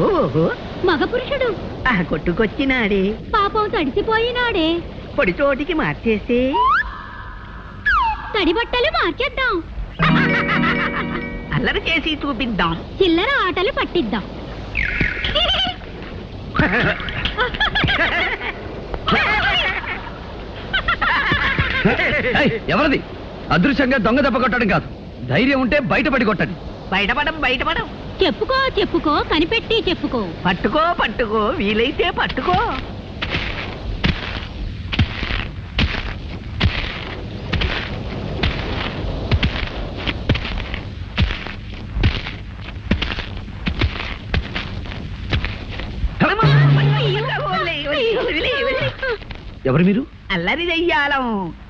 ఓహో మగ పురుషుడు కొట్టుకొచ్చినాడే, పాపం తడిసిపోయినాడే. పొడి చోటికి మార్చేస్తే తడి బట్టలు మార్చేద్దాం, అల్లరి చేసి చూపిద్దాం, చిల్లర ఆటలు పట్టిద్దాం. ఎవరిది? అదృశ్యంగా దొంగ దెబ్బ కొట్టడం కాదు, ధైర్యం ఉంటే బయటపడి కొట్టండి. బయటపడం చెప్పుకో చెప్పుకో, కనిపెట్టి చెప్పుకో. పట్టుకో వీలైతే పట్టుకో. ఎవరు మీరు? అల్లరి దెయ్యాలం,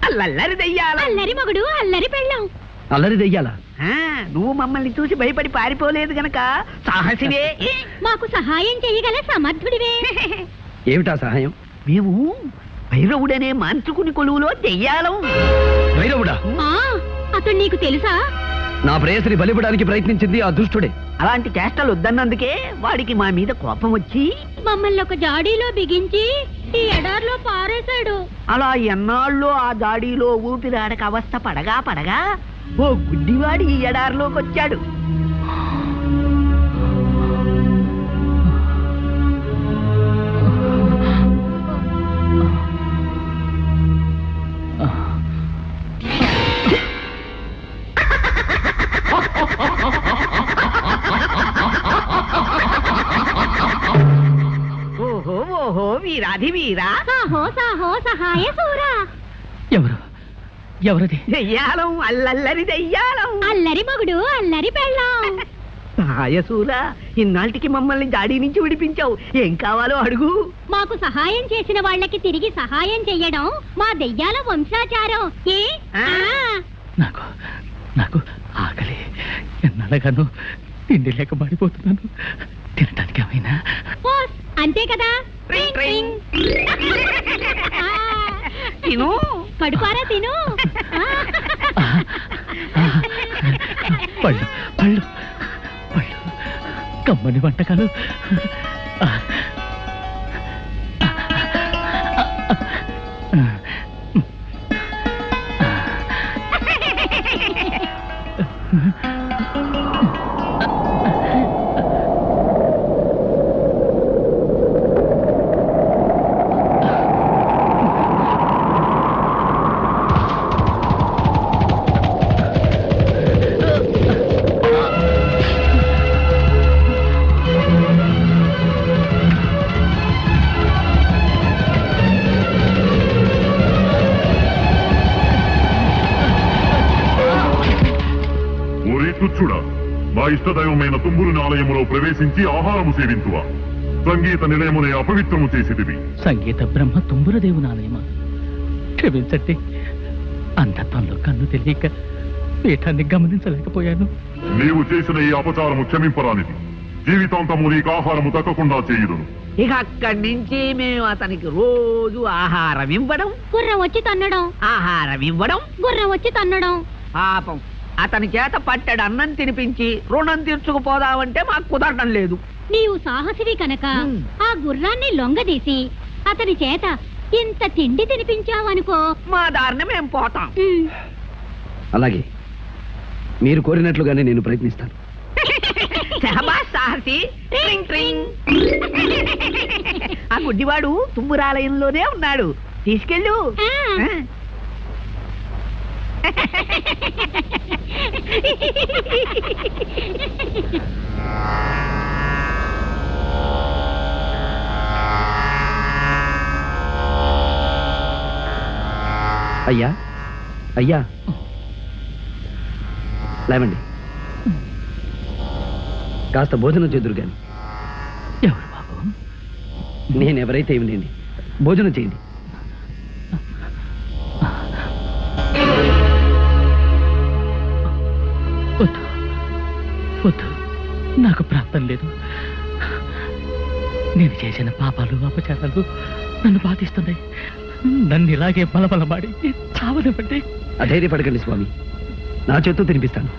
అల్లరి దెయ్యాలం. అల్లరి మగుడు, అల్లరి పెళ్ళాం. అల్లరి దెయ్యాలా? నువ్వు మమ్మల్ని చూసి భయపడి పారిపోలేదు గనక సాహసివే. మాకు సహాయం చేయగల సమర్థుడివే. ఏమిటా సహాయం? మేము భైరవుడనే మాంత్రికుని కొలువులో దెయ్యాలం. భైరవుడా? అతడు నీకు తెలుసా? నా ప్రేయసిని బలిపడానికి ప్రయత్నించింది ఆ దుష్టుడే. అలాంటి చేష్టలు వద్దన్నందుకే వాడికి మా మీద కోపం వచ్చి మమ్మల్ని ఒక జాడీలో బిగించి ఈ ఎడార్లో పారేశాడు. అలా ఎన్నాళ్ళు ఆ జాడీలో ఊపిరాడక అవస్థ పడగా ఓ గుడ్డివాడి ఈ ఎడారిలోకి వచ్చాడు. ఓహో వీరాధి వీరా, సాహో సాహో సహాయ సూరా. ఎవరది? దెయ్యాలం, అల్లరి దెయ్యాలం. అల్లరి మగుడు, అల్లరి పెళ్ళాం. సహాయసూరా, ఇన్నాళ్ళకి మమ్మల్ని జాడీ నుంచి విడిపించావు. ఏం కావాలో అడుగు. మాకు సహాయం చేసిన వాళ్ళకి తిరిగి సహాయం చెయ్యడం మా దెయ్యాల వంశాచారం. నాకు ఆకలి, ఎన్నడగాను తిండి లేక పడిపోతున్నాను. తినటానికి ఏమైనా? అంతే కదా. తిను, కడుపారా తిను. పళ్ళు పళ్ళు పళ్ళు, కమ్మని వంటకాలు. మా ఇష్టదైవమైన తుంబురుని ఆలయములో ప్రవేశించి ఆహారము సేవింతువా? సంగీత నిలయమునే అపవిత్రము చేసిదివి. సంగీత బ్రహ్మ తుంబురదేవుని ఆలయమా? క్షమించండి, అంధత్వంలో కన్ను తెలియక పీఠాన్ని గమనించలేకపోయాను. నీవు చేసిన ఈ అపచారము క్షమింపరానిది. జీవితాంతము నీకు ఆహారము తక్కకుండా చేయుదును. ఇక అక్కడి నుంచి మేము అతనికి రోజు ఆహారం ఇవ్వడం, గుర్రం వచ్చి తన్నడం, ఆహారం ఇవ్వడం, గుర్రం వచ్చి తన్నడం. పాపం అతని చేత పట్టెడు అన్నం తినిపించి రుణం తీర్చుకుపోదామంటే మాకు కుదరడం లేదు. నీవు సాహసివి కనుక ఆ గుర్రాన్ని లొంగదీసి అతని చేత ఇంత తిండి తినిపించావనుకో, మా దారిని మేము పోతాం. అలాగే, మీరు కోరినట్లుగానే నేను ప్రయత్నిస్తాను. సాహసి. ఆ గుడ్డివాడు తుంబురాలయంలోనే ఉన్నాడు, తీసుకెళ్ళు. అయ్యా అయ్యా, లేవండి, కాస్త భోజనం చేదురు గాని. ఎవరు బాబు? నేనెవరైతే ఏమిలేండి, భోజనం చేయండి. వద్దు వద్దు, నాకు ప్రాప్తం లేదు. నేను చేసిన పాపాలు అపచారాలు నన్ను బాధిస్తున్నాయి. నన్ను ఇలాగే బలబలమాడి చావనివ్వండి. అధైర్యపడకండి స్వామి, నా చేత్తో తినిపిస్తాను.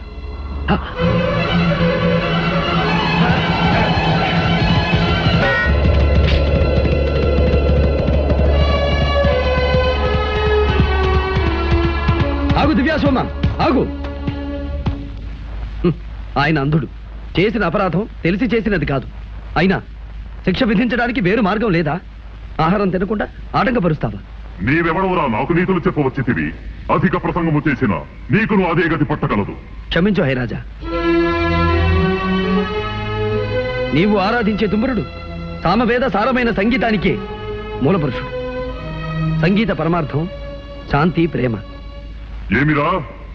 ఆగు. ఆయన అంధుడు. చేసిన అపరాధం తెలిసి చేసినది కాదు. అయినా శిక్ష విధించడానికి వేరు మార్గం లేదా? ఆహారం తినకుండా ఆటంకపరుస్తావా? నీవెవడవరా నాకు నీతులు చెప్పవచ్చితివి? అధిక ప్రసంగము చేసిన నీకును అదే గతి పట్టగలదు. క్షమించు హైరాజా. నీవు ఆరాధించే తుమ్మురుడు సామవేద సారమైన సంగీతానికే మూలపురుషుడు. సంగీత పరమార్థం శాంతి, ప్రేమ. ఏమిరా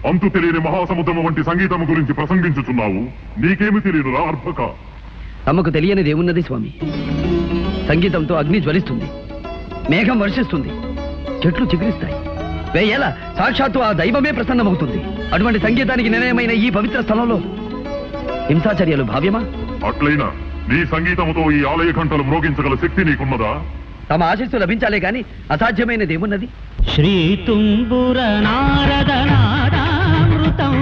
అంతు తెలియని మహాసముద్రము వంటి సంగీతము గురించి ప్రసంగించుచున్నావు? నీకేమి తెలియనురా అర్భక? తమకు తెలియనిది ఏమున్నది స్వామి? సంగీతంతో అగ్ని జ్వలిస్తుంది, మేఘం వర్షిస్తుంది, చెట్లు చిగురిస్తాయి, వేయేల సాక్షాత్తు ఆ దైవమే ప్రసన్నమవుతుంది. అటువంటి సంగీతానికి నిలయమైన ఈ పవిత్ర స్థలంలో హింసాచర్యలు భావ్యమా? అట్లయినా నీ సంగీతముతో ఈ ఆలయ ఘంటలు మ్రోగించగల శక్తి నీకున్నదా? తమ ఆశీస్సు లభించాలే గాని అసాధ్యమైనది ఏమున్నది? శ్రీ తుంబుర నారద నాదామృతం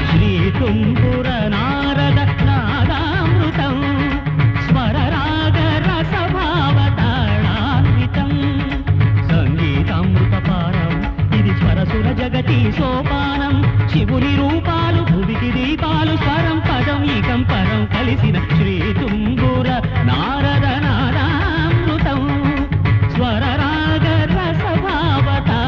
శ్రీ తుంబుర నారద నాదామృతం స్వర రాగ రసభావతాళాన్వితం సంగీతామృత పారం ఇది స్వరసుర జగతి సోపానం. శివుని రూపాలు భువికి దీపాలు స్వరం పదం ఈకం పరం కలిసిన శ్రీ తుంబుర నారద నాదామృతం స్వర రాగ రసభావతాళాన్వితం.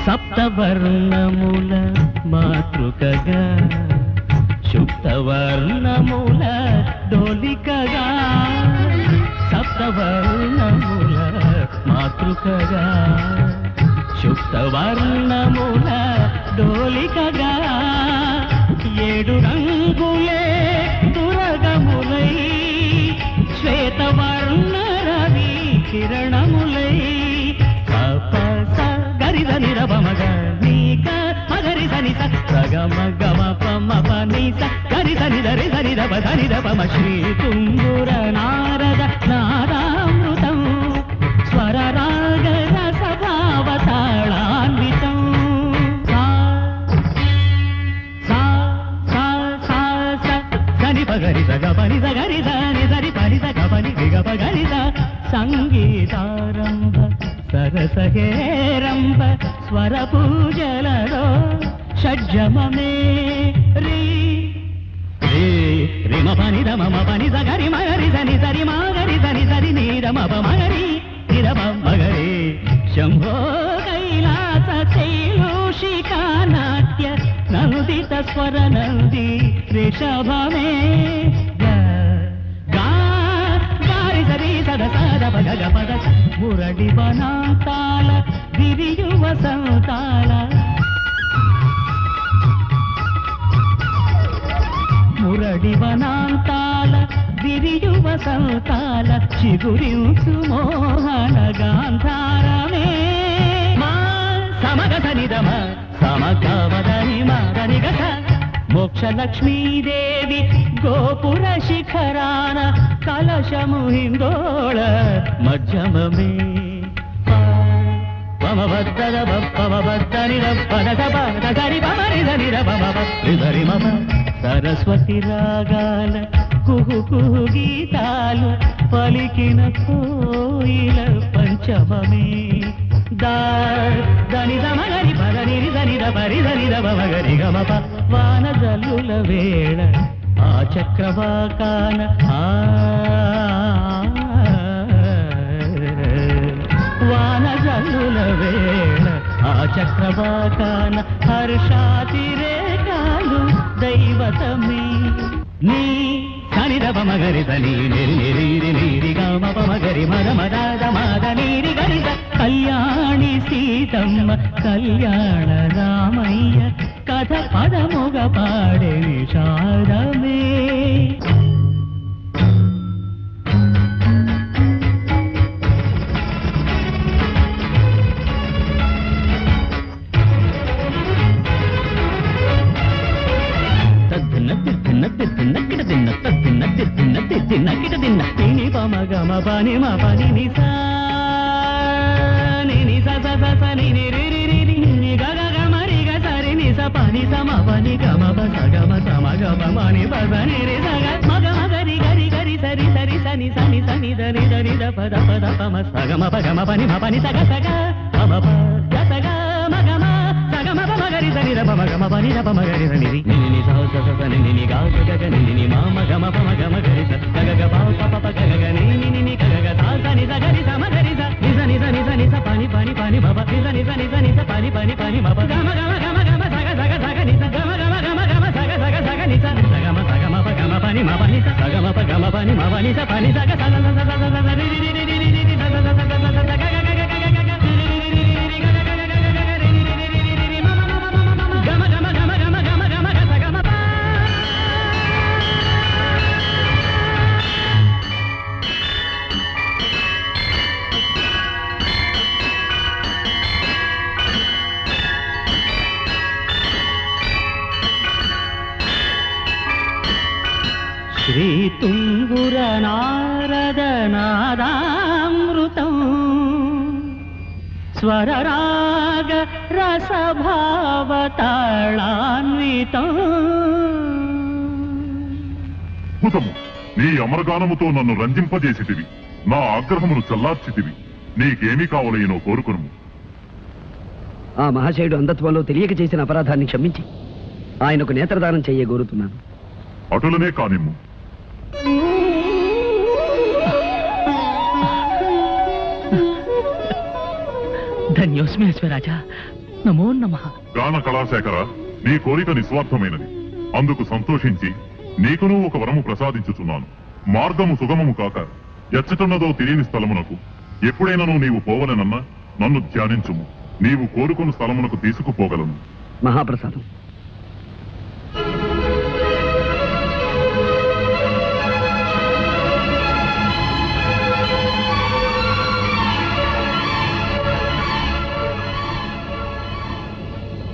సప్తవర్ణముల మాతృకగా శుక్తవర్ణముల డోలికగా సప్తవర్ణముల మాతృకగా శుక్తవర్ణముల డోలికగా ఏడు రంగులే దురగములై శ్వేతవర్ణ రవి కిరణములై గరిద నిరభమగ నీక మగరి సని సగమ గమ పమ పని గరిద నిదరి సని దప ధని దపమ శ్రీ తుంబుర నారద నాదామృతం స్వర రాగ రసభావతాళాన్వితం. సని పగరి సగ పని సగరి ధని సరి పని సగ పని దిగ పగరి సంగీతారంభ సరసహేరంబ స్వర పూజలలో షడ్జమమే రీ రే రిమ పని రమ పని సగరి మగరి సని సరి మాగరి సని సరి నీరమ మగరి నిరమ మగరి శంభో కైలాస శైలోషికా నాట్య నందిత స్వర నంది రిషభమే మురడి వనాంతాల విరియు వసంతాల మురడి వనాంతాల విరియు వసంతాల చిగురించు మోహన గాంధారమే మా సమగ సనిదమ సమగవదని మదని గత మోక్షలక్ష్మీదేవి గోపుర శిఖరాన కలశము హిందోళ మధ్యమమే పమబద్దర పమబద్దరి రప్పదరి పమరిధరి రమరి మమ సరస్వతి రాగాల కుహు కుహు గీతాలు పలికిన కోయిల పంచమమే దని దమగరి పదని దని దరి దని దమగరి గమప వాన జల్లుల వేళ ఆ చక్రవాకాన వాన జల్లుల వేళ ఆ చక్రవాకాన హర్షాతిరేకాలు దైవతమే నీ సనిదప మగరి సని నిరి నిరి నీరి గమప మగరి మద మద మాద నీరి గరిద కళ్యాణి సీతమ్మ కళ్యాణ రామయ్య కథ పదముగ పాడే విషాదమే. తిన్న గమ పని మ పని ని సా ని ని స స స స ని ని రి రి రి రి ని గ గ గ మ రి గ స రి ని స ప ని స మ ప ని గ మ ప స గ మ స మ గ ప మ ని ప స ని రి స గ మ గ మ గ రి గ రి గ రి స రి స రి స ని స ని స ని ద ని ద ని ద ప ద ప మ స గ మ ప ని మ ప ని స గ మ ప గ స గ మ గ మ స గ మ ప మ గ రి స ని ద ప మ గ మ ప ని ద ప మ గ రి స ని రి ని ని ని స స స స ని ని ని గ గ గ గ ని ని ని మ మ గ మ ప మ గ మ గ రి స గ గ గ ప ప ప ప గ గ గ ని ని ని ని గ గ గ స స ని స గ రి స మ గ రి స ని స ని స ని స ని స ప ని ప ని ప ని మ ప ని స ని స ని స ని స ప ని ప ని ప ని మ ప గ మ గ మ గ మ గ మ స గ స గ స గ ని స గ మ గ మ గ మ గ మ స గ స గ స గ ని స స గ మ స గ మ ప గ మ ప ని మ ప ని స స గ మ ప గ మ ప ని మ ప ని స ప ని స గ స స స స స స స రి రి రి రి రి రి రి స స స స స స స గ గ గ గ గ గ గ రి రి రి రి రి రి గ గ గ గ గ గ గ రి రి రి రి రి రి రి మ మ మ మ మ మ గ మ గ మ గ మ గ మ గ మ గ మ గ స గ మ ప శ్రీ తుంగుర నారద నాదామృతం స్వరరాగ రసభావతాళాన్వితం. అద్భుతము! నీ అమరగానముతో నన్ను రంజింపజేసితివి, నా ఆగ్రహమును చల్లార్చితివి. నీకేమి కావలయనో కోరుకును. ఆ మహాశయుడు అంధత్వంలో తెలియక చేసిన అపరాధాన్ని క్షమించి ఆయనకు నేత్రదానం చెయ్య కోరుతున్నాను. అటులనే కానిమ్ము. ధన్యోస్మి అశ్వరాజా, నమో నమః. గాన కళాశేఖర, నీ కోరిక నిస్వార్థమైనది. అందుకు సంతోషించి నీకును ఒక వరము ప్రసాదించుచున్నాను. మార్గము సుగమము కాక ఎచ్చటున్నదో తెలియని స్థలమునకు ఎప్పుడైనా నీవు పోవలనన్నా నన్ను ధ్యానించుము. నీవు కోరుకున్న స్థలమునకు తీసుకుపోగలను. మహాప్రసాదం.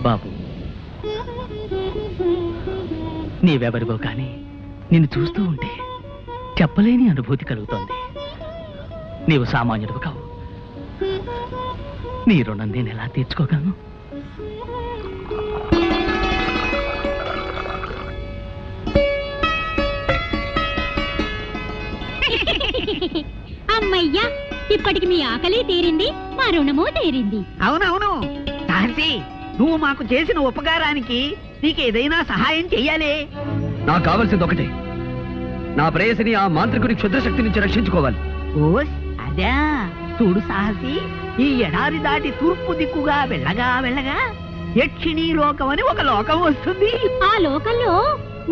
బాబు, నీవెవరివో కానీ నిన్ను చూస్తూ ఉంటే చెప్పలేని అనుభూతి కలుగుతోంది. నీవు సామాన్యుడు కావు. నీ రుణం నేను ఎలా తీర్చుకోగలను? అమ్మయ్యా, ఇప్పటికి మీ ఆకలి తీరింది, మా రుణము తీరింది. అవునవును సహసి, నువ్వు మాకు చేసిన ఉపకారానికి నీకేదైనా సహాయం చెయ్యాలి. నాకు కావలసింది ఒకటే, నా ప్రేయసిని ఆ మాంత్రికుడి క్షుద్రశక్తి నుంచి రక్షించుకోవాలి. ఓస్ అదా, చూడు సాహసి, ఈ ఎడారి దాటి తూర్పు దిక్కుగా వెళ్ళగా వెళ్ళగా యక్షిణీ లోకం అని ఒక లోకం వస్తుంది. ఆ లోకంలో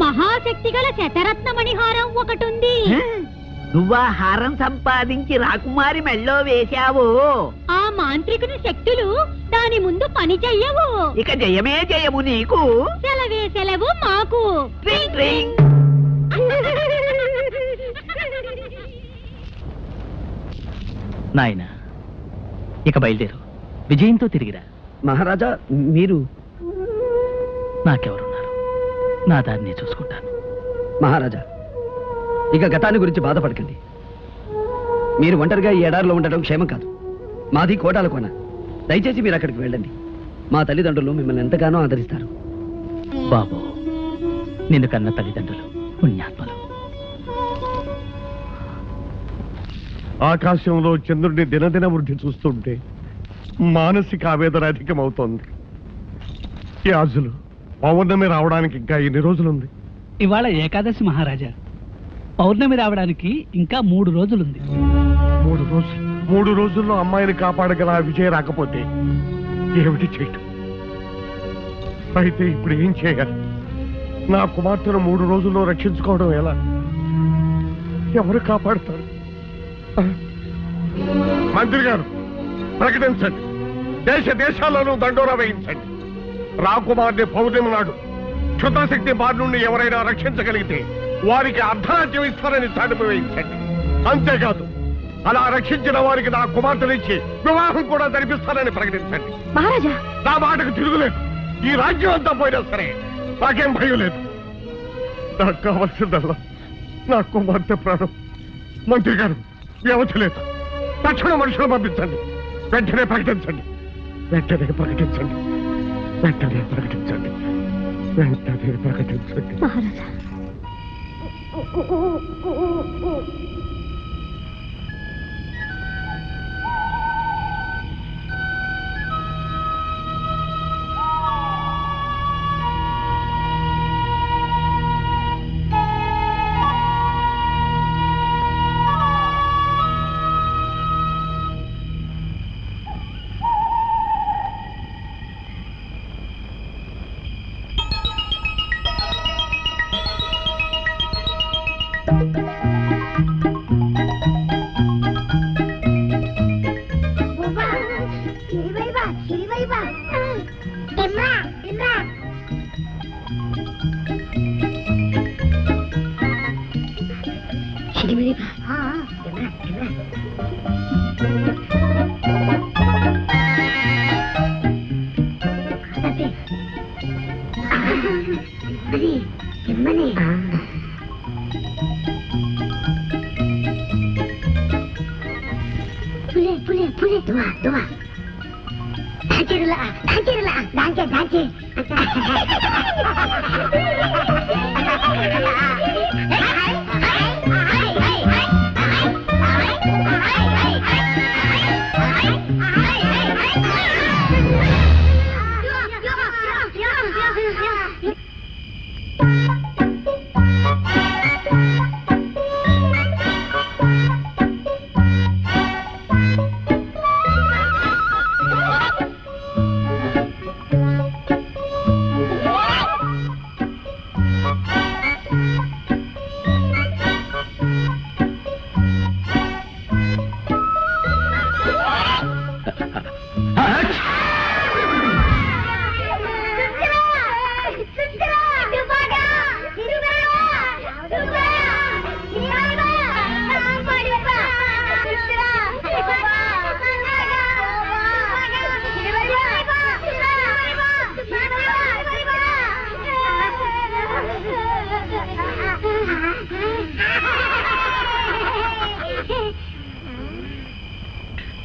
మహాశక్తి గల శతరత్నమణిహారం ఒకటుంది. నువ్వా హారం సంపాదించి రాకుమారి మెళ్ళో వేశావు. ఆ మాంత్రికుని శక్తులు దాని ముందు పని చెయ్యవు. ఇక జయమే జయము నీకు. సెలవే సెలవు మాకు. ట్రింగ్ ట్రింగ్. నాయనా, ఇక బయలుదేరు. విజయంతో తిరిగిరా. మహారాజా, మీరు నాకెవరున్నారు? నా దారిని చూసుకుంటాను. మహారాజా, ఇక గతాన్ని గురించి బాధపడకండి. మీరు ఒంటరిగా ఈ ఎడారిలో ఉండడం క్షేమం కాదు. మాది కోటాల కోన. దయచేసి మీరు అక్కడికి వెళ్ళండి. మా తల్లిదండ్రులు మిమ్మల్ని ఎంతగానో ఆదరిస్తారు. బాబు, నిన్ను కన్న తల్లిదండ్రులు పుణ్యాత్మలు. ఆకాశంలో చంద్రుడిని దినదిన వృద్ధి చూస్తుంటే మానసిక ఆవేదన అధికమవుతోంది. ఈ ఆజులు పౌర్ణమి రావడానికి ఇంకా ఎన్ని రోజులుంది? ఇవాళ ఏకాదశి మహారాజా. పౌర్ణమి రావడానికి ఇంకా 3 రోజులుంది. 3 రోజులు? 3 రోజుల్లో అమ్మాయిని కాపాడగల ఆ విజయ రాకపోతే ఏమిటి చేయటం? అయితే ఇప్పుడు ఏం చేయాలి? నా కుమార్తెను 3 రోజుల్లో రక్షించుకోవడం ఎలా? ఎవరు కాపాడుతారు? మంత్రి గారు ప్రకటించండి. దేశ దేశాల్లోనూ దండోరా వేయించండి. రాకుమార్ని పౌర్ణమి నాడు క్షుద్రశక్తి బారి నుండి ఎవరైనా రక్షించగలిగితే వారికి అర్ధరాజ్యం ఇస్తారని చాటుపు వేయించండి. అంతేకాదు, అలా రక్షించిన వారికి నా కుమార్తెనిచ్చి వివాహం కూడా జరిపిస్తారని ప్రకటించండి. మహారాజా, నా మాటకు తిరుగులేదు. ఈ రాజ్యం అంతా పోయినా సరే నాకేం భయం లేదు. నాకు కావలసిందల్లా నా కుమార్తె ప్రాణం. మంత్రి గారు, వ్యవధి లేదు. తక్షణ మనుషులు పంపించండి. వెంటనే ప్రకటించండి. వెంటనే ప్రకటించండి. వెంటనే ప్రకటించండి. వెంటనే ప్రకటించండి. మహారాజా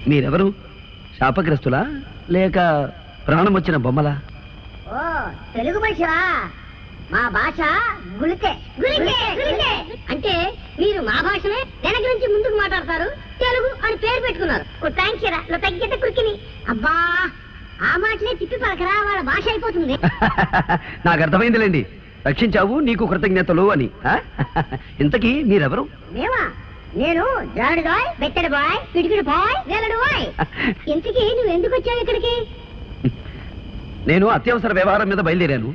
మీరెవరు? శాపగ్రస్తులా లేక ప్రాణం వచ్చిన బొమ్మలా? ఓ తెలుగు మనిషివా? మా భాష గుళికే. అంటే మీరు మా భాషనే వెనక నుంచి ముందుకు మాట్లాడతారు, తెలుగు అని పేరు పెట్టుకున్నారు. థ్యాంక్స్ రా, నువ్వు తగ్గితే కురికిని. అబ్బా ఆ మాటలే తిప్పి పలకరా, వాళ్ళ భాష అయిపోతుంది. నాకు అర్థమైందిలేండి, రక్షించావు నీకు కృతజ్ఞతలు అని. ఇంతకీ మీరెవరు? మేమా? నేను జాడు బాయ్, బెత్తడి బాయ్, పిడికిడి బాయ్, వేలడు బాయ్. ఇంతకీ నువ్వు ఎందుకు వచ్చావు ఇక్కడికి? నేను అత్యవసర వ్యవహారం మీద బయలుదేరాను.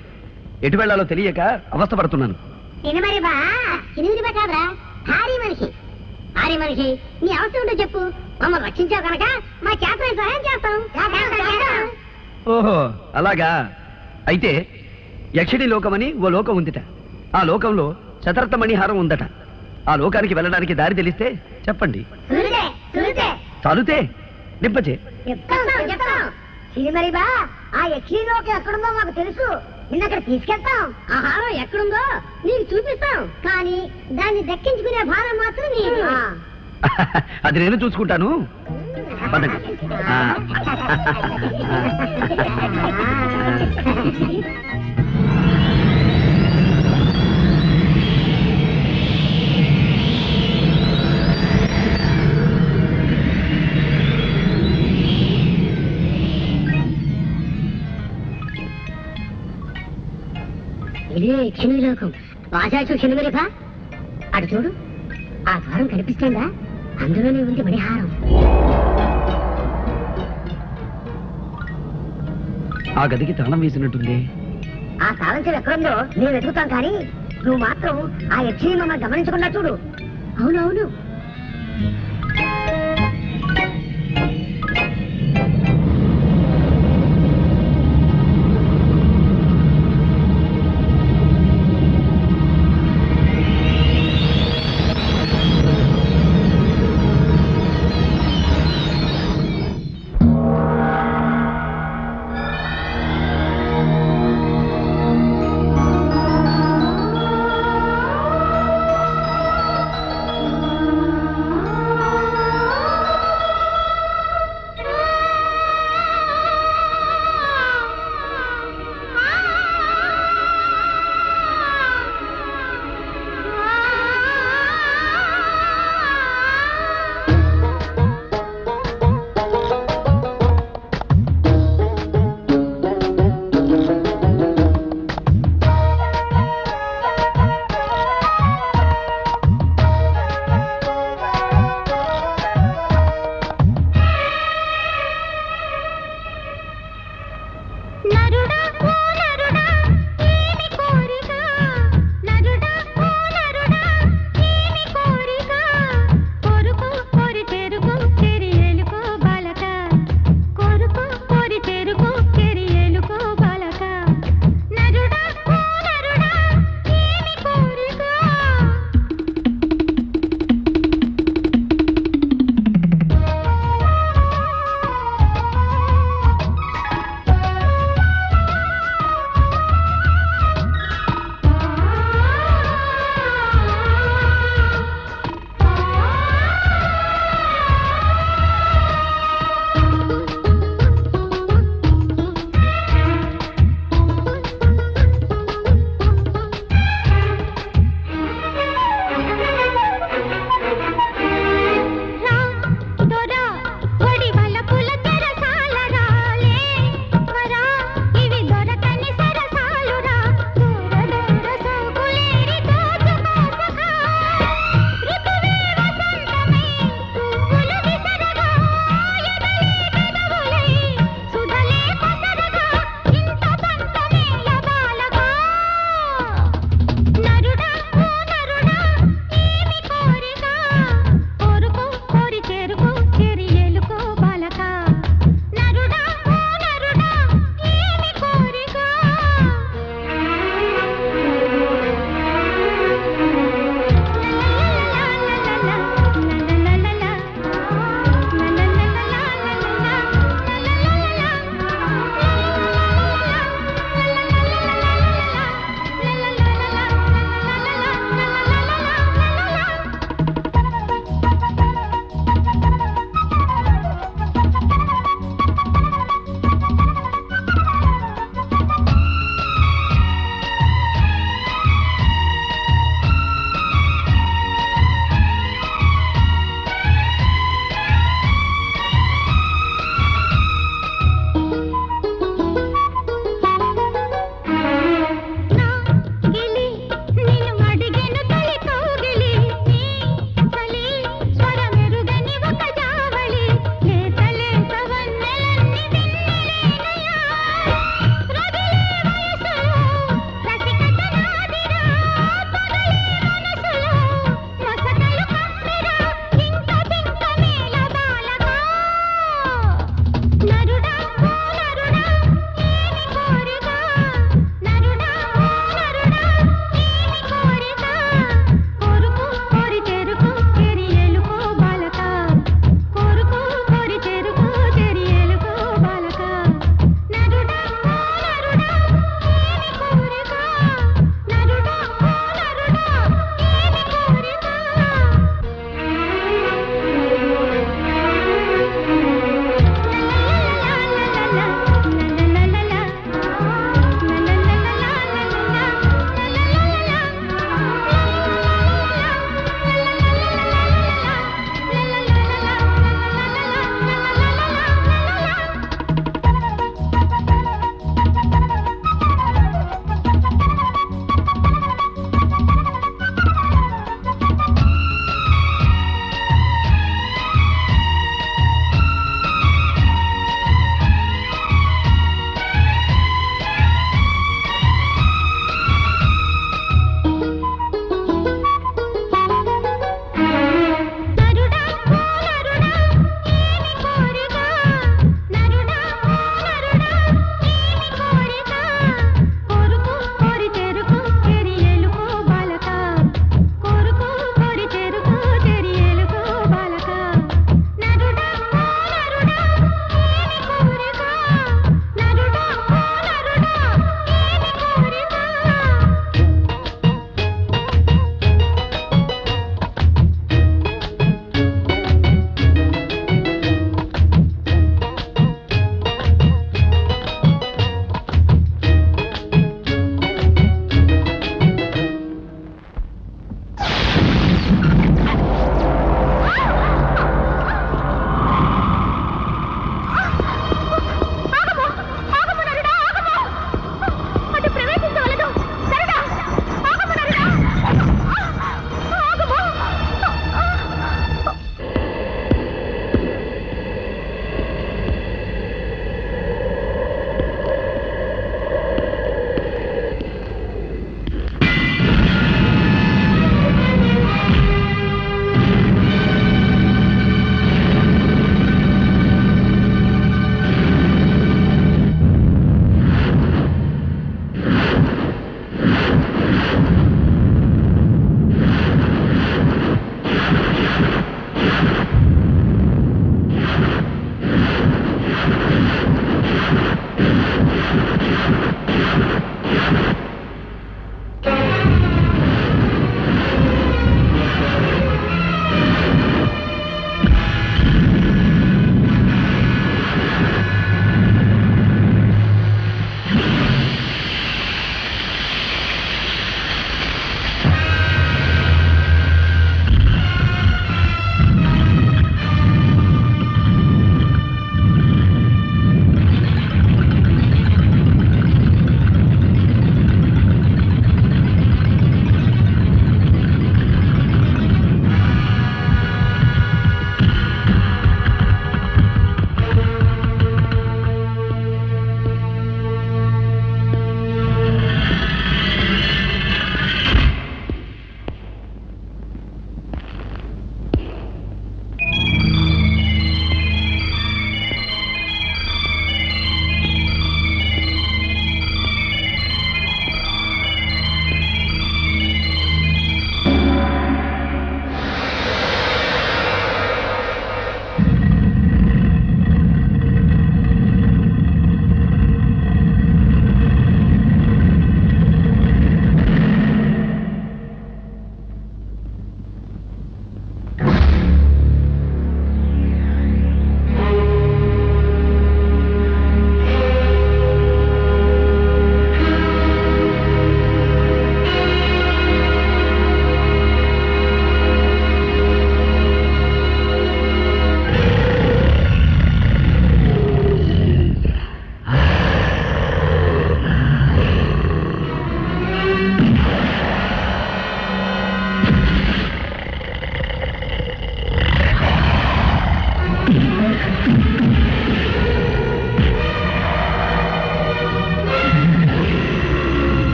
ఎటు వెళ్లాలో తెలియక అవస్థపడుతున్నాను. తినమరి బా, తినిమిది కాదురా, భారీ మనిషి. భారీ మనిషి, నీ అవసరం ఉంటో చెప్పు, మమ్మల్ని రక్షించావు కనుక మా చేతనే సహాయం చేస్తాం. ఓహో అలాగా. అయితే యక్షిణి లోకమని ఓ లోకం ఉందిట. ఆ లోకంలో శతరత్న మణిహారం ఉందట. ఆ లోకానికి వెళ్ళడానికి దారి తెలిస్తే చెప్పండి. చాలుతే నిప్పచే సిరిమరి బా, ఆ యక్షిణి లోకం ఎక్కడుందో మాకు తెలుసు. నిన్నక్కడ తీసుకెళ్తాం. ఆ హారం ఎక్కడుందో నీకు చూపిస్తాం. కానీ దాన్ని దక్కించుకునే భారం మాత్రం నీది. అది నేను చూసుకుంటాను. పదండి. ఇదే యక్షిణి లోకం. భాషాచు క్షణమరిపా, అటు చూడు, ఆ ద్వారం కనిపిస్తుందా? అందులోనే ఉంది మణిహారం. ఆ గదికి తాళం వేసినట్టుంది. ఆ తాళం చెవి ఎక్కడుందో నేను వెతుకుతాం, కానీ నువ్వు మాత్రం ఆ యక్షిని మమ్మల్ని గమనించకుండా చూడు. అవునవును.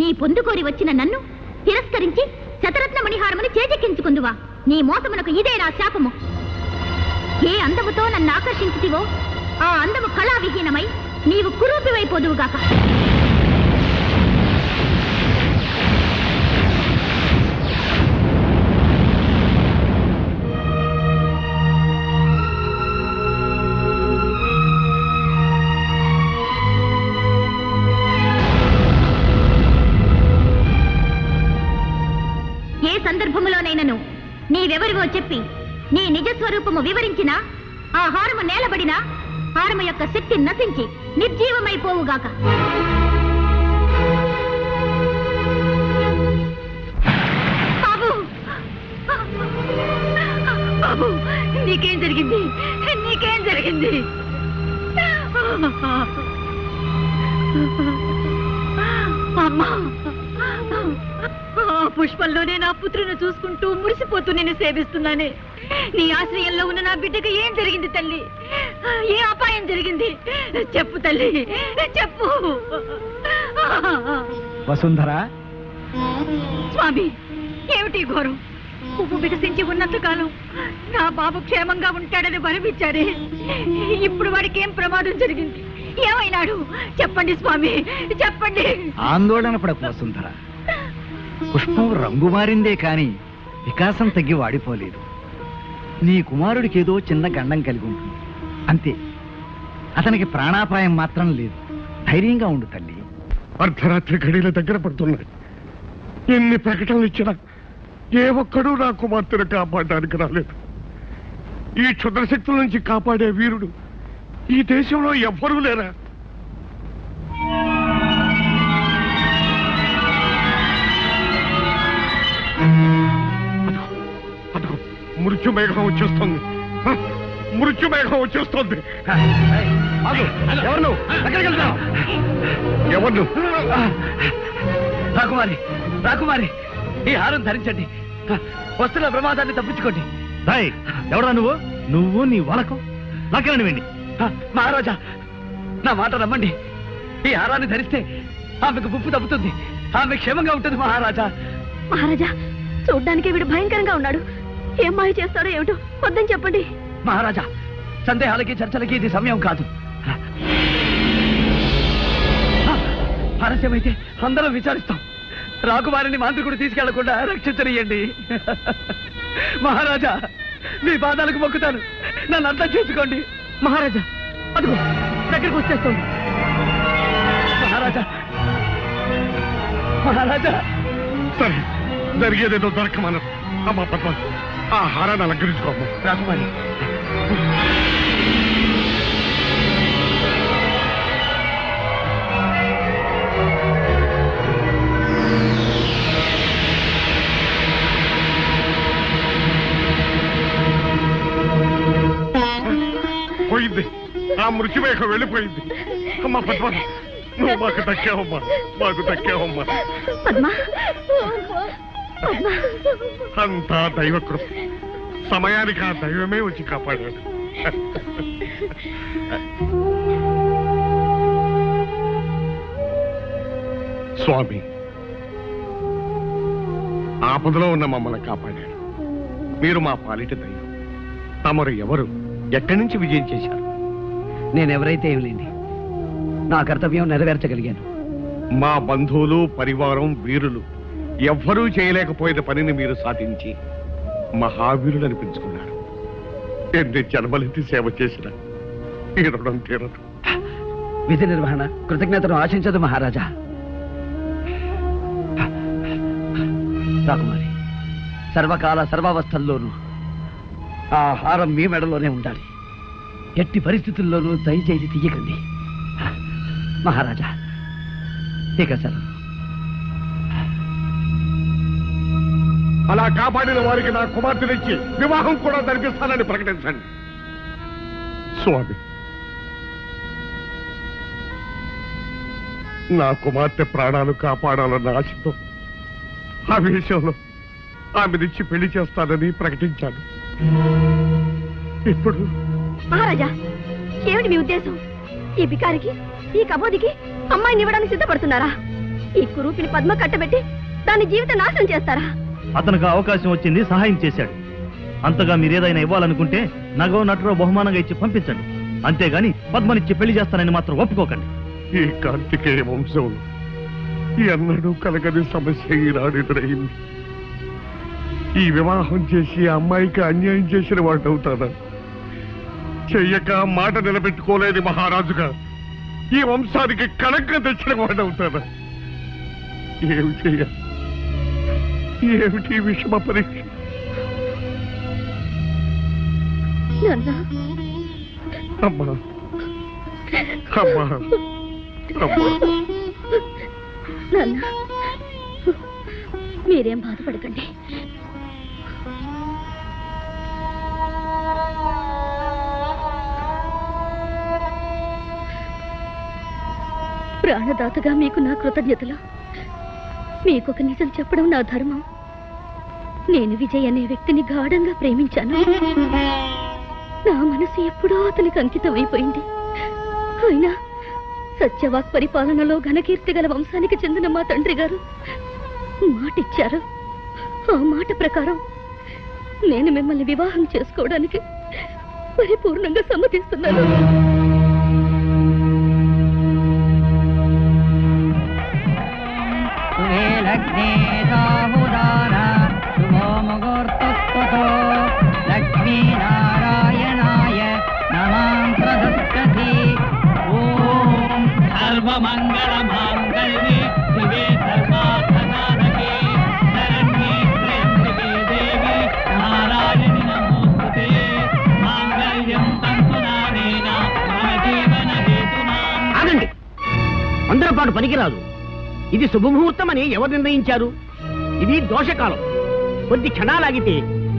నీ పొందుకోరి వచ్చిన నన్ను తిరస్కరించి శతరత్న మణిహారమని చేజెక్కించుకుందువా? నీ మోసమునకు ఇదే నా శాపము. ఏ అందముతో నన్ను ఆకర్షించితివో ఆ అందము కళావిహీనమై నీవు కురూపివైపోదువుగాక. ఏ సందర్భములోనైనను నీవెవరివో చెప్పి నీ నిజస్వరూపము వివరించినా ఆ హారము నేలబడినా హారము యొక్క శక్తి నశించి నిర్జీవమైపోవుగాక. బాబు, బాబు, నీకేం జరిగింది? నీకేం జరిగింది? అమ్మా, పుష్పంలోనే నా పుత్రుని చూసుకుంటూ మురిసిపోతూ నేను సేవిస్తున్నానే. నీ ఆశ్రయంలో ఉన్న నా బిడ్డకు ఏం జరిగింది తల్లి? ఏ అపాయం జరిగింది? చెప్పు తల్లి, చెప్పు. వసుంధర, స్వామి, ఏమిటి ఘోరం? పువ్వు వికసించి ఉన్నంత కాలం నా బాబు క్షేమంగా ఉంటాడని వరమిచ్చారే. ఇప్పుడు వాడికి ఏం ప్రమాదం జరిగింది? ఏమైనాడు? చెప్పండి స్వామి, చెప్పండి. ఆందోళన పడకు వసుంధర. పుష్పం రంగు మారిందే కాని వికాసం తగ్గి వాడిపోలేదు. నీ కుమారుడికి ఏదో చిన్న గండం కలిగి ఉంటుంది అంతే. అతనికి ప్రాణాపాయం మాత్రం లేదు. ధైర్యంగా ఉండు తల్లి. అర్ధరాత్రి గడియల దగ్గర పడుతున్నాయి. ఎన్ని ప్రకటనలు ఇచ్చినా ఏ ఒక్కడూ నా కుమార్తెను కాపాడడానికి రాలేదు. ఈ క్షుద్రశక్తుల నుంచి కాపాడే వీరుడు ఈ దేశంలో ఎవ్వరూ లేరా? అదిగో మృత్యు మేఘం వచ్చేస్తుంది. మృత్యు మేఘం వచ్చేస్తుంది. ఎవరు? ఎక్కడికి వెళ్తున్నావు? ఎవరు? రాకుమారి, రాకుమారి, ఈ హారం ధరించండి. వస్తున్న ప్రమాదాన్ని తప్పించుకోండి. ఎవరా నువ్వు? నువ్వు నీ వాలకం నాకెళ్ళండి వెండి. మహారాజా, నా మాట నమ్మండి. ఈ హారాన్ని ధరిస్తే ఆమెకు ముప్పు తప్పుతుంది. ఆమె క్షేమంగా ఉంటుంది మహారాజా. మహారాజా, చూడ్డానికి వీడు భయంకరంగా ఉన్నాడు. ఏం మాయ చేస్తాడో ఏమిటో వద్దని చెప్పండి. మహారాజా, సందేహాలకి చర్చలకి ఇది సమయం కాదు. ఆలస్యమైతే అందరం విచారిస్తాం. రాకుమారిని మాంత్రికుడు తీసుకెళ్లకుండా రక్షించనియండి. మహారాజా, మీ పాదాలకు మొక్కుతాను, నన్ను అర్థం చేసుకోండి. మహారాజా, అదిగో దగ్గరికి వచ్చేస్తుంది. మహారాజా, మహారాజా. సరే, జరిగేదేదో దొరకమన్నారు. అమ్మా పద్మ, ఆ హారాన్ని అలంకరించుకోమ్మా. రాకుమారి, పోయింది. ఆ మృత్యుమేఘం వెళ్ళిపోయింది. అమ్మా పద్మ, నువ్వు మాకు దక్కావమ్మా, మాకు దక్కావమ్మా. అంతా దైవకృప. సమయానికి ఆ దైవమే వచ్చి కాపాడాడు. స్వామి, ఆపదలో ఉన్న మమ్మల్ని కాపాడాడు. మీరు మా పాలిట దైవం. తమరు ఎవరు? ఎక్కడి నుంచి విజయం చేశారు? నేనెవరైతే ఏం లేండి, నా కర్తవ్యం నెరవేర్చగలిగాను. మా బంధువులు, పరివారం, వీరులు ఎవ్వరూ చేయలేకపోయిన పనిని మీరు సాధించి మహావీరులు అనిపించుకున్నారు. ఎన్ని జన్మలెత్తి సేవ చేసిన ఈ రుణం తీరదు. విధి నిర్వహణ కృతజ్ఞతను ఆశించదు మహారాజా. రాకుమారి, సర్వకాల సర్వావస్థల్లోనూ ఆ హారం మీ మెడలోనే ఉండాలి. ఎట్టి పరిస్థితుల్లోనూ దయచేసి తీయకండి మహారాజా. ఇక సెలవు. అలా కాపాడిన వారికి నా కుమార్తెనిచ్చి వివాహం కూడా జరిపిస్తానని ప్రకటించండి. స్వామి, నా కుమార్తె ప్రాణాలు కాపాడాలన్న ఆశతో ఆ విషయంలో ఆమెనిచ్చి పెళ్లి చేస్తానని ప్రకటించాను. ఇప్పుడు మహారాజా, ఏమిటి మీ ఉద్దేశం? ఈ బికారికి, ఈ కబోదికి అమ్మాయిని ఇవ్వడానికి సిద్ధపడుతున్నారా? ఈ కురూపిని పద్మ కట్టబెట్టి దాని జీవితం నాశనం చేస్తారా? అతనికి అవకాశం వచ్చింది, సహాయం చేశాడు. అంతగా మీరేదైనా ఇవ్వాలనుకుంటే నగో నటురో బహుమానంగా ఇచ్చి పంపించండి. అంతేగాని పద్మనిచ్చి పెళ్లి చేస్తానని మాత్రం ఒప్పుకోకండి. ఈ కార్తికేయ వంశంలో ఎన్నడూ కలగని సమస్య ఈనాడు ఎదురైంది. ఈ వివాహం చేసి ఆ అమ్మాయికి అన్యాయం చేసిన వాడు అవుతాడా? చెయ్యక మాట నిలబెట్టుకోలేని మహారాజుగా ఈ వంశానికి కళంకం తెచ్చిన వాడు అవుతాడా? ఏమి చెయ్యాలి? ఏమిటి విషమ పరీక్ష? అమ్మా అమ్మా అమ్మా, నాన్న మీరేం బాధపడకండి. ప్రాణదాతగా మీకు నా కృతజ్ఞతలు. మీకొక నిజం చెప్పడం నా ధర్మం. నేను విజయ్ అనే వ్యక్తిని గాఢంగా ప్రేమించాను. నా మనసు ఎప్పుడో అతనికి అంకితం అయిపోయింది. అయినా సత్యవాక్ పరిపాలనలో ఘనకీర్తి గల వంశానికి చెందిన మా తండ్రి గారు మాటిచ్చారు. ఆ మాట ప్రకారం నేను మిమ్మల్ని వివాహం చేసుకోవడానికి పరిపూర్ణంగా సమ్మతిస్తున్నాను. లక్ష్మీనారాయణాయ నమాం ప్రదత్తతి. ఓం సర్వమంగళ మాంగళ్యే శివే సర్వార్థసాధకే శరణ్యే త్ర్యంబకే దేవి నారాయణి నమోస్తుతే. మాంగళ్యం తంతునానేన మమ జీవన హేతునాం. ఆగండి, అందరి పాటు పనికిరాదు. ఇది శుభముహూర్తం అని ఎవరు నిర్ణయించారు? ఇది దోషకాలం. కొద్ది క్షణాలాగితే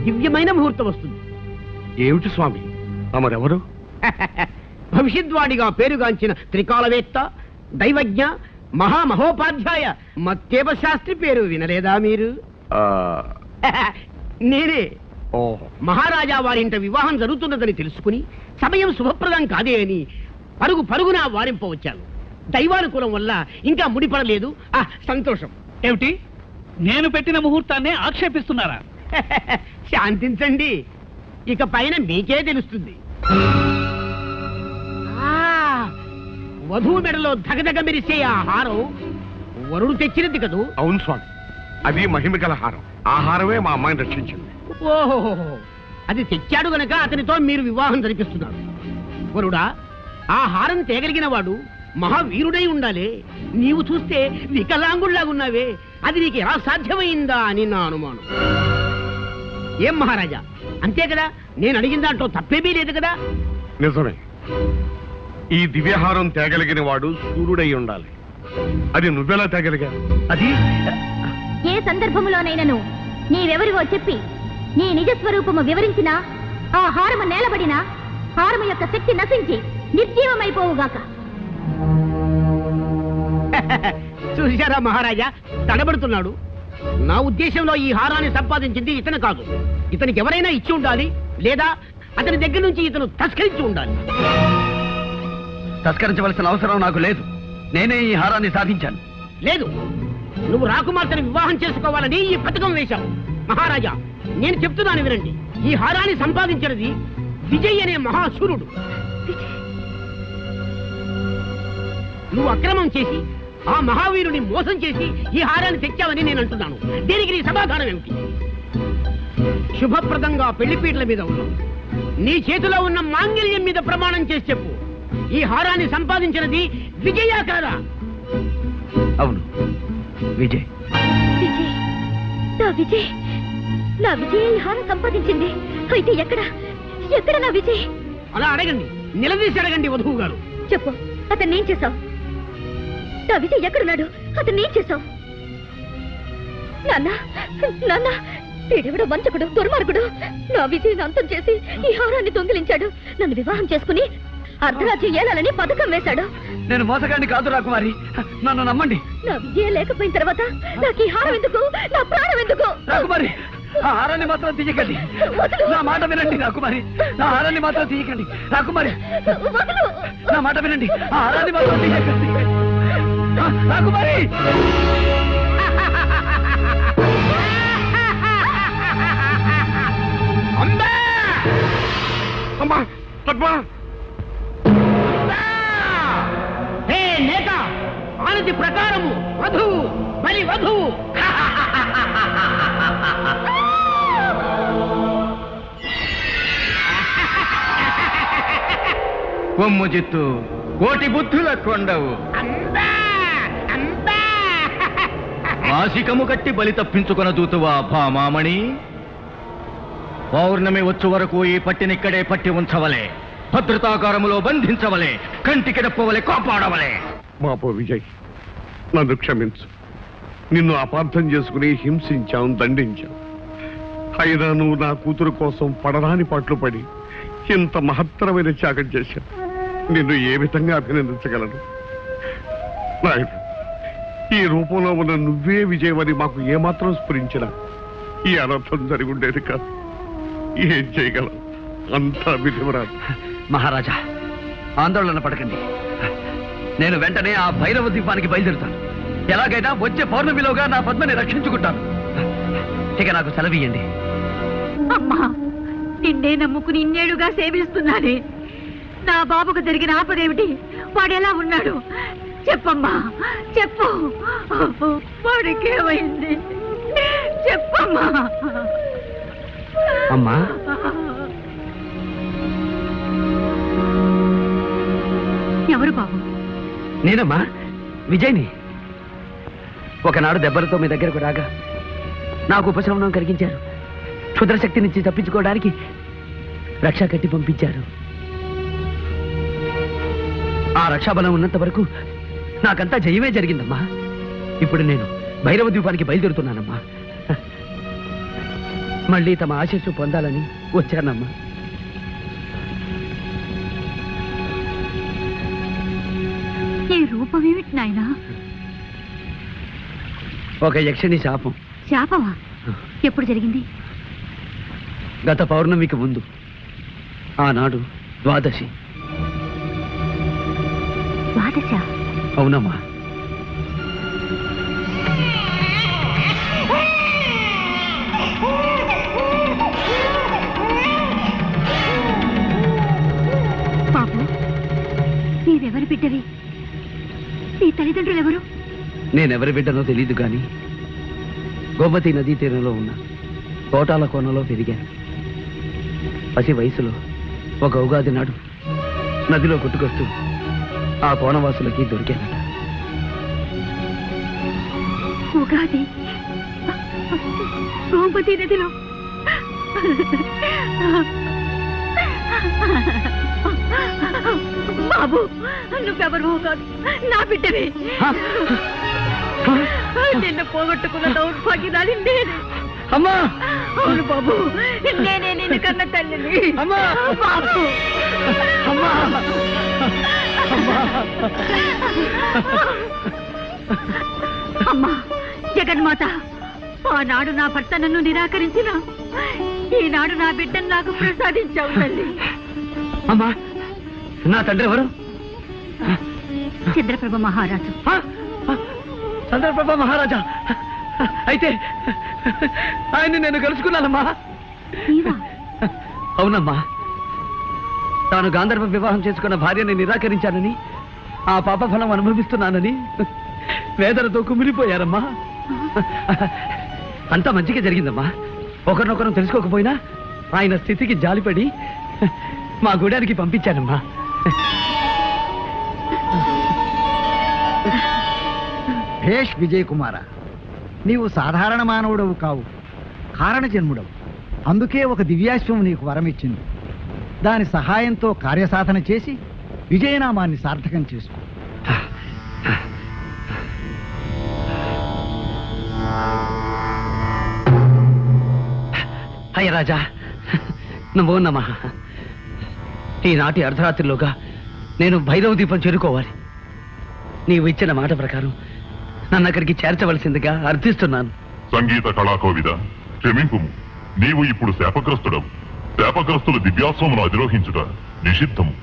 దివ్యమైన ముహూర్తం వస్తుంది. ఏమిటి స్వామి తమరెవరు? భవిష్యద్వాడిగా పేరుగాంచిన త్రికాలవేత్త, దైవజ్ఞ, మహామహోపాధ్యాయ మత్తేవ శాస్త్రి పేరు వినలేదా మీరు? నేనే. మహారాజా వారింట వివాహం జరుగుతున్నదని తెలుసుకుని సమయం శుభప్రదం కాదే అని పరుగు పరుగున వారింపవచ్చాను. దైవానుకూలం వల్ల ఇంకా ముడిపడలేదు. సంతోషం. ఏమిటి, నేను పెట్టిన ముహూర్తాన్ని ఆక్షేపిస్తున్నారా? శాంతించండి, ఇక పైన మీకే తెలుస్తుంది. వధువు మెడలో ధగధగ మెరిసే ఆ హారం వరుడు తెచ్చినది కదూ? అవును స్వామి, అది మహిమగల హారం. ఆ హారమే మా అమ్మాయిని రక్షించింది. ఓహో, అది తెచ్చాడు గనక అతనితో మీరు వివాహం జరిపిస్తున్నారు. వరుడా, ఆ హారం తేగలిగిన వాడు మహావీరుడై ఉండాలి. నీవు చూస్తే వికలాంగుళ్లాగున్నావే, అది నీకు ఎలా సాధ్యమైందా అని నా అనుమానం. ఏం మహారాజా, అంతే కదా? నేను అడిగిన దాంట్లో తప్పేమీ లేదు కదా? నిజమే. ఈ దివ్యహారం తేగలిగిన వాడు సూర్యుడై ఉండాలి. అది నువ్వెలా తేగలిగా? అది ఏ సందర్భంలోనైనను నీవెవరివో చెప్పి నీ నిజస్వరూపము వివరించినా ఆ హారము నేలబడినా హారము యొక్క శక్తి నశించి నిర్జీవమైపోవుగాక. చూశారా మహారాజా, తడబడుతున్నాడు. నా ఉద్దేశంలో ఈ హారాన్ని సంపాదించింది ఇతను కాదు. ఇతనికి ఎవరైనా ఇచ్చి ఉండాలి, లేదా అతని దగ్గర నుంచి ఇతను తస్కరించి ఉండాలి. తస్కరించవలసిన అవసరం నాకు లేదు. నేనే ఈ హారాన్ని సాధించాను. లేదు, నువ్వు రాకుమార్తెను వివాహం చేసుకోవాలని ఈ పథకం వేశావు. మహారాజా, నేను చెప్తున్నాను వినండి. ఈ హారాన్ని సంపాదించినది విజయ్ అనే మహాశూరుడు. నువ్వు అక్రమం చేసి ఆ మహావీరుని మోసం చేసి ఈ హారాన్ని తెచ్చావని నేను అంటున్నాను. దీనికి నీ సమాధానం ఏమిటి? శుభప్రదంగా పెళ్లిపీటల మీద ఉన్నావు. నీ చేతిలో ఉన్న మాంగళ్యం మీద ప్రమాణం చేసి చెప్పు, ఈ హారాన్ని సంపాదించినది విజయా కాదా? అవును, విజయ్. విజయ్, నా విజయ్, నా విజయ్ ఈ హారం సంపాదించింది. అయితే ఎక్కడ ఎక్కడ నా విజయ్? అలా అడగండి, నిలదీసి అడగండి వధువు గారు. చెప్పు, అతన్ని ఏం చేశావు? నా విజయ్ ఎక్కడున్నాడు? అతన్ని ఏం చేశావు? నాన్న, నాన్న, వీడెవడో వంచకుడు, దుర్మార్గుడు. నా విజయ్ని అంతం చేసి ఈ హారాన్ని దొంగిలించాడు. నన్ను వివాహం చేసుకుని అర్ధరాజ్యం ఏలాలని పథకం వేశాడు. నేను మోసగాడిని కాదు రాకుమారి, నన్ను నమ్మండి. నా విజయం లేకపోయిన తర్వాత నాకు ఈ హారం ఎందుకు? నా ప్రాణం ఎందుకు? రాకుమారి, ఆ హారాన్ని మాత్రం తీయకండి. నా మాట వినండి రాకుమారి, నా హారాన్ని మాత్రం తీయకండి. రాకుమారి, నా మాట వినండి, ఆ హారాన్ని మాత్రం తీయకండి. రాకుమారి అమ్మా పద్మ హే నేత ఆనతి ప్రకారము వధువు బలి వధువు కొమ్ము చిత్తు కోటి బుద్ధుల కొండవు మాసికము కట్టి బలి తప్పించుకొన దూతువా భామామణి పౌర్ణమి వచ్చు వరకు ఈ పట్టినిక్కడే పట్టి ఉంచవలే భద్రతాకారములో బంధించవలే కంటికి రెప్పవలే కాపాడవలే మాపో విజయ్ నన్ను క్షమించు నిన్ను అపార్థం చేసుకుని హింసించాం దండించాం అయినా నువ్వు నా కూతురు కోసం పడరాని పాటలు పడి ఇంత మహత్తరమైన త్యాగం చేశావు నిన్ను ఏ విధంగా అభినందించగలను నాయుడు ఈ రూపంలో ఉన్న నువ్వే విజయమని మాకు ఏమాత్రం స్ఫురించినా ఈ అనర్థం జరిగి ఉండేది కాదు ఏం చేయగలం అంతా విధివరాదు మహారాజా ఆందోళన పడకండి నేను వెంటనే ఆ భైరవ ద్వీపానికి బయలుదేరుతాను ఎలాగైనా వచ్చే పౌర్ణమిలోగా నా పద్మని రక్షించుకుంటాను ఇక నాకు సెలవియండి అమ్మా నిన్నే నమ్ముకుని ఇన్నేళ్లుగా సేవిస్తున్నానే నా బాబుకు జరిగిన ఆపదేమిటి వాడెలా ఉన్నాడు చెప్పమ్మా చెప్పు వాడికేమైంది చెప్పమ్మా అమ్మా ఎవరు బాబు నేనమ్మా విజయ్ని ఒకనాడు దెబ్బలతో మీ దగ్గరకు రాగా నాకు ఉపశమనం కలిగించారు క్షుద్రశక్తి నుంచి తప్పించుకోవడానికి రక్షా కట్టి పంపించారు ఆ రక్షాబలం ఉన్నంత వరకు నాకంతా జయమే జరిగిందమ్మా ఇప్పుడు నేను భైరవ ద్వీపానికి బయలుదేరుతున్నానమ్మా మళ్ళీ తమ ఆశీస్సు పొందాలని వచ్చానమ్మా ఈ రూపమేమిటి నాయనా ఒక యక్షిణి శాపం శాపమా ఎప్పుడు జరిగింది గత పౌర్ణమికి ముందు ఆనాడు ద్వాదశి ద్వాదశ అవునమ్మా బాబు నీవెవరు బిడ్డవి నీ తల్లిదండ్రులు ఎవరు నేనెవరి బిడ్డనో తెలీదు కానీ గోమతి నదీ తీరంలో ఉన్న తోటాల కోనలో పెరిగాను పసి వయసులో ఒక ఉగాది నాడు నదిలో కొట్టుకొస్తూ ఆ కోనవాసులకి దొరికానట ఉగాది గోమతి నదిలో బాబు నువ్వెవరు కాదు నా బిడ్డవే నిన్ను పోగొట్టుకున్న దౌర్భాగ్యదాలి నేనే అమ్మా అవును బాబు నేనే నిన్ను కన్న తల్లిని అమ్మా బాబు అమ్మా అమ్మా జగన్మాత ఆనాడు నా భర్త నన్ను నిరాకరించిన ఈనాడు నా బిడ్డను నాకు ప్రసాదించావు తల్లి అమ్మా నా తండ్రి ఎవరు చంద్రప్రభ మహారాజు చంద్రప్రభ మహారాజా అయితే ఆయన్ని నేను కలుసుకున్నానమ్మా నీవా? అవునమ్మా తాను గాంధర్వ వివాహం చేసుకున్న భార్యని నిరాకరించానని ఆ పాప ఫలం అనుభవిస్తున్నానని వేదనతో కుమిలిపోయారమ్మా అంతా మంచిగా జరిగిందమ్మా ఒకరినొకరం తెలుసుకోకపోయినా ఆయన స్థితికి జాలిపడి మా గూడానికి పంపించానమ్మా భేష్ విజయ్ కుమార నీవు సాధారణ మానవుడవు కావు కారణ జన్ముడవు అందుకే ఒక దివ్యాశ్వం నీకు వరమిచ్చింది దాని సహాయంతో కార్యసాధన చేసి విజయనామాన్ని సార్థకం చేసుకో అయ్య రాజా నమో నమః ఈనాటి అర్ధరాత్రిలోగా నేను భైరవ దీపం చేరుకోవాలి నీవు ఇచ్చిన మాట ప్రకారం నన్ను అక్కడికి చేర్చవలసిందిగా అర్థిస్తున్నాను సంగీత కళాకోవిద క్షమింపుము నీవు ఇప్పుడు శాపగ్రస్తుడవు శాపగ్రస్తులు దివ్యాస్వమును అధిరోహించుట నిషిద్ధము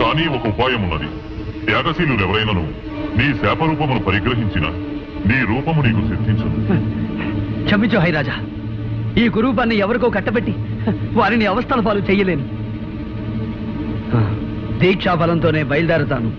కానీ ఒక ఉపాయం ఉన్నది త్యాగశీలు ఎవరైనను నీ శాపరూపమును పరిగ్రహించిన నీ రూపము నీకు సిద్ధించదు. క్షమించు హైరాజా, ఈ కురూపాన్ని ఎవరికో కట్టబెట్టి వారిని అవస్థల పాలు చెయ్యలేను. దీక్షా బలంతోనే బయలుదేరతాను.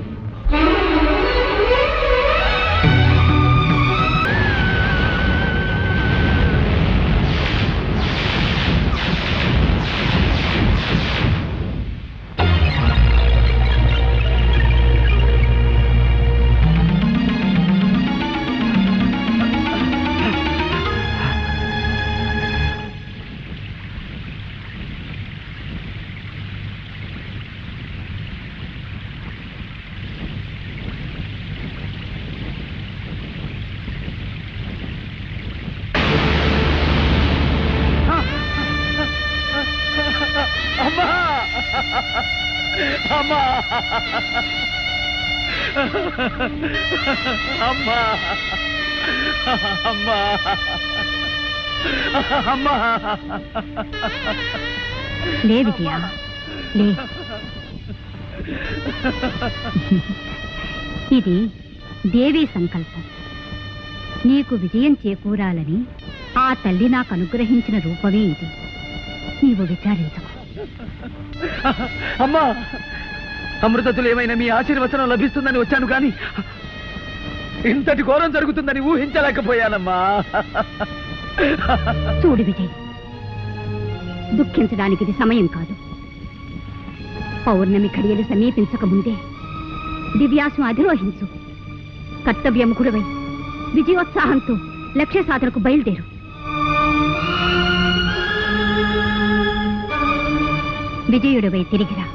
లే విజయ, లే. ఇది దేవీ సంకల్పం. నీకు విజయం చేకూరాలని ఆ తల్లి నాకు అనుగ్రహించిన రూపమే ఇది. నీవు విచారించకు. అమ్మా, అమృతతులు ఏమైనా మీ ఆశీర్వచనం లభిస్తుందని వచ్చాను కానీ ఇంతటి ఘోరం జరుగుతుందని ఊహించలేకపోయానమ్మా. చూడు విజయ్, దుఃఖించడానికి ఇది సమయం కాదు. పౌర్ణమి ఘడియలు సమీపించక ముందే దివ్యాసం అధిరోహించు. కర్తవ్యముఖుడవై విజయోత్సాహంతో లక్ష్య సాధనకు బయలుదేరు. విజయుడివై తిరిగిరా.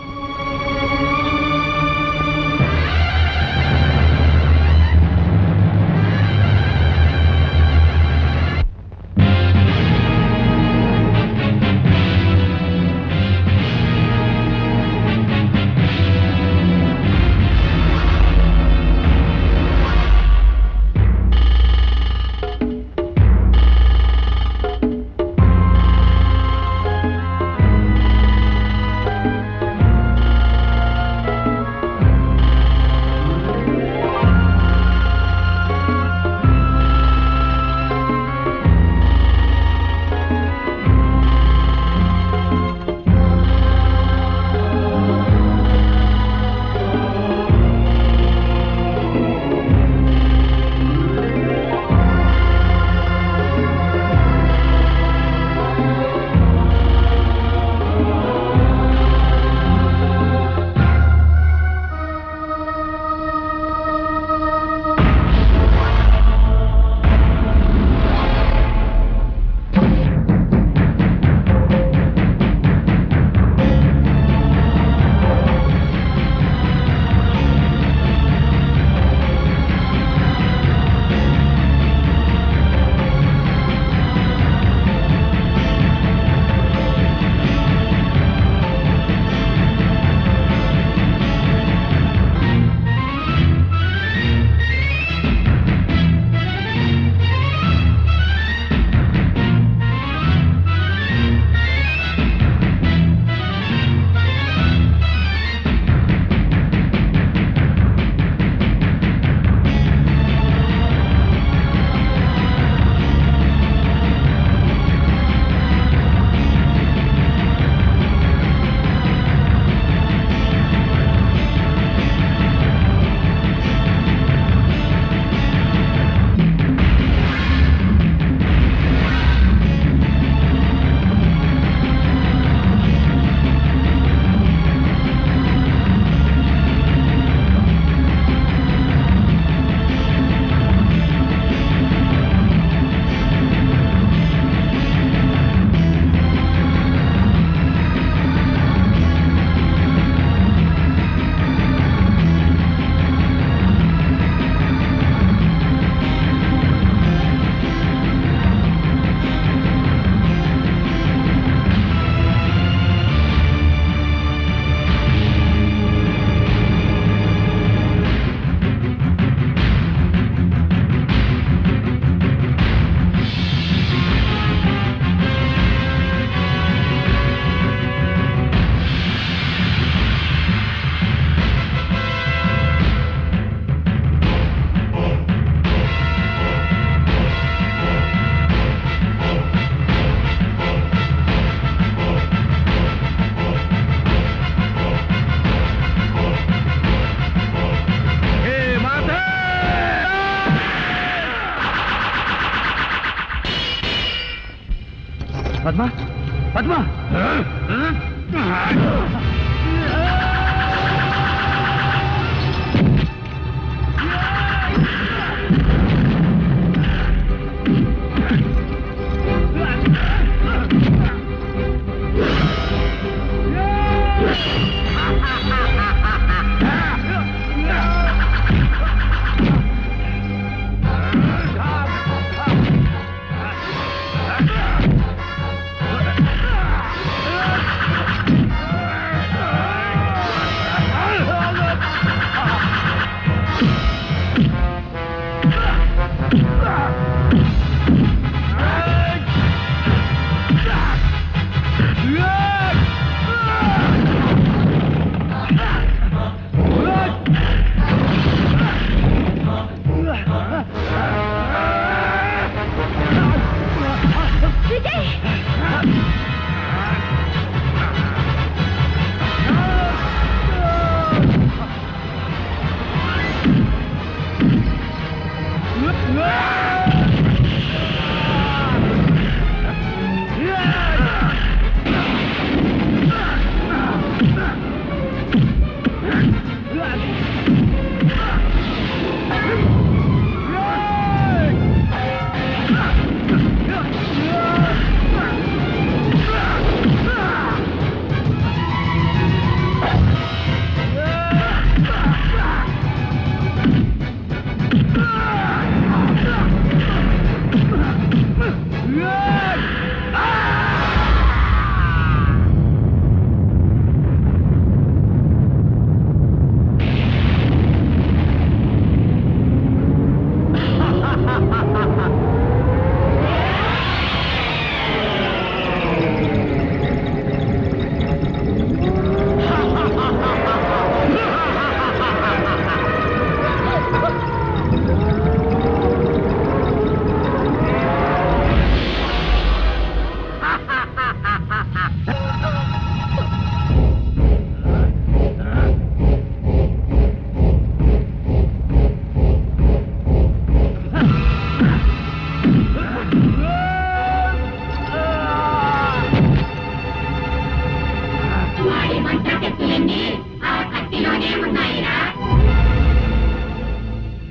పద్మ పద్మ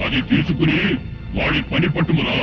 అది తీసుకుని వాడి పని పట్టుమురా.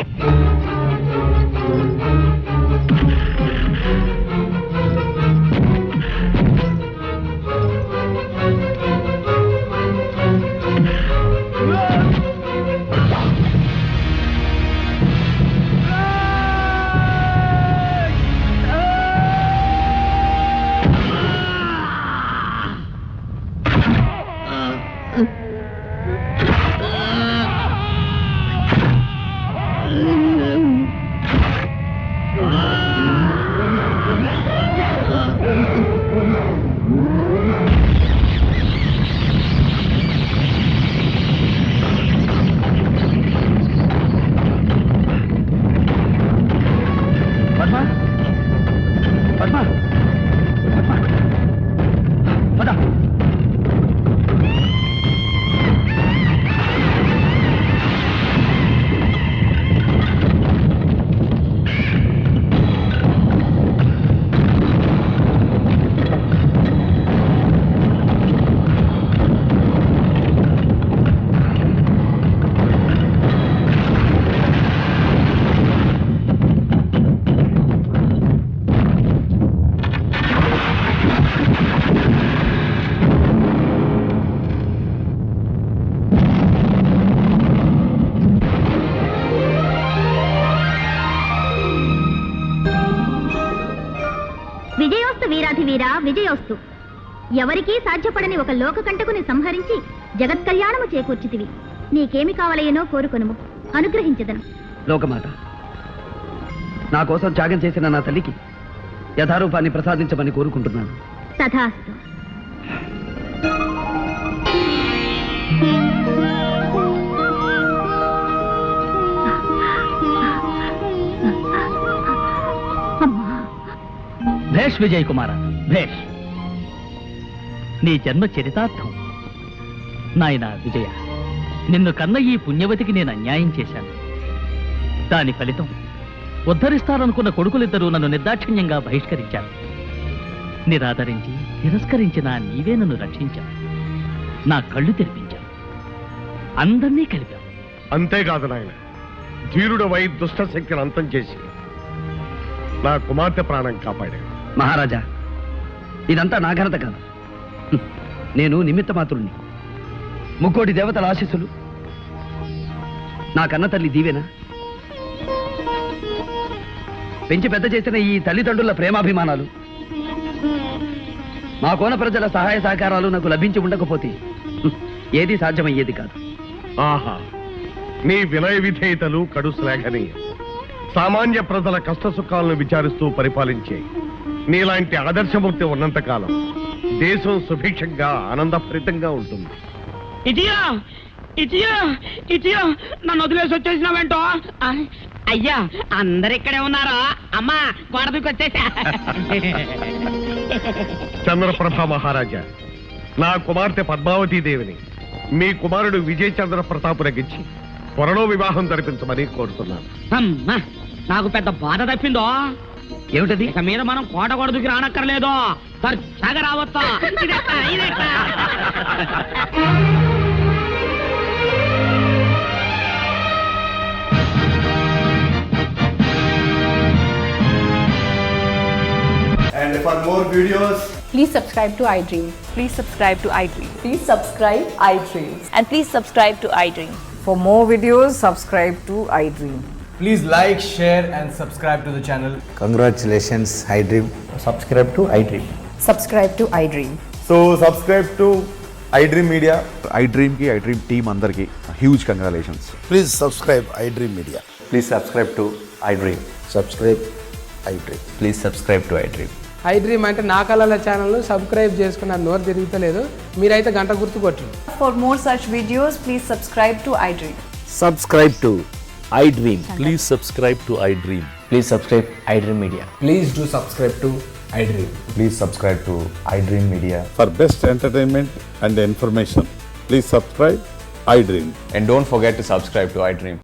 విజయోస్తు వీరాధి వీరా విజయోస్తు. ఎవరికీ సాధ్యపడని ఒక లోకకంటకుని సంహరించి జగత్ కళ్యాణము చేకూర్చితివి. నీకేమి కావలయనో కోరుకొనుము, అనుగ్రహించదను. లోకమాత, నా కోసం త్యాగం చేసిన నా తల్లికి యథారూపాన్ని ప్రసాదించమని కోరుకుంటున్నాను. తథాస్తు. భేష్ విజయ్ కుమార, భేష్. నీ జన్మ చరితార్థం. నాయనా విజయ, నిన్ను కన్న ఈ పుణ్యవతికి నేను అన్యాయం చేశాను. దాని ఫలితం ఉద్ధరిస్తారనుకున్న కొడుకులిద్దరూ నన్ను నిర్దాక్షిణ్యంగా బహిష్కరించారు. నిరాదరించి తిరస్కరించిన నీవే నన్ను రక్షించావు. నా కళ్ళు తెరిపించావు. అందర్నీ కలిపావు. అంతేకాదు నాయన, ధీరుడవై దుష్ట శక్తిని అంతం చేసి నా కుమార్తె ప్రాణం కాపాడాడు. మహారాజా, ఇదంతా నా ఘనత కాదు. నేను నిమిత్త మాత్రుణ్ణి. ముక్కోటి దేవతల ఆశీస్సులు, నా కన్న తల్లి దీవెన, పెంచి పెద్ద చేసిన ఈ తల్లిదండ్రుల ప్రేమాభిమానాలు, మా కోన ప్రజల సహాయ సహకారాలు నాకు లభించి ఉండకపోతే ఏది సాధ్యమయ్యేది కాదు. ఆహా, నీ వినయ విధేయతలు కడు శ్లాఘనీయం. సామాన్య ప్రజల కష్ట సుఖాలను విచారిస్తూ పరిపాలించే నీలాంటి ఆదర్శమూర్తి ఉన్నంతకాలం దేశం సుభిక్షంగా ఆనందభరితంగా ఉంటుంది. ఇటియా ఇటియా ఇటియా నన్ను వదిలేసి వచ్చేసినావేంటో. అయ్యా, అందరు ఇక్కడే ఉన్నారా? అమ్మా, గోడ దూకి వచ్చేసా. చంద్రప్రభ మహారాజా, నా కుమార్తె పద్మావతీ దేవిని మీ కుమారుడు విజయ్ చంద్ర ప్రతాపునకిచ్చి త్వరలో వివాహం జరిపించమని కోరుతున్నాను. అమ్మా, నాకు పెద్ద బాధ తప్పిందో. ఏమిటది? ఇక మీద మనం కోట గోడ దూకి రానక్కర్లేదు. సరిగా రావచ్చా? ఇదెట్టా? And for more videos, please subscribe to iDream. Please subscribe to iDream. Please subscribe iDream. And please subscribe to iDream. For more videos, subscribe to iDream. please like, share and subscribe to the channel. Congratulations, iDream. Subscribe to iDream. Subscribe to iDream. So subscribe to iDream Media. iDream ki iDream team andarki huge congratulations. Please subscribe iDream Media. Please subscribe to iDream. Subscribe iDream. Please subscribe to iDream. iDream అంటే నా కళల channel subscribe చేసుకున్న నోరు తిరుగుతలేదు. మీరైతే గంట గుర్తు కొట్టండి. For more such videos, please subscribe to iDream. Subscribe to iDream. Please subscribe to iDream. Please subscribe iDream Media. Please do subscribe to iDream. Please subscribe to iDream Media. For best entertainment and information, please subscribe iDream. And don't forget to subscribe to iDream.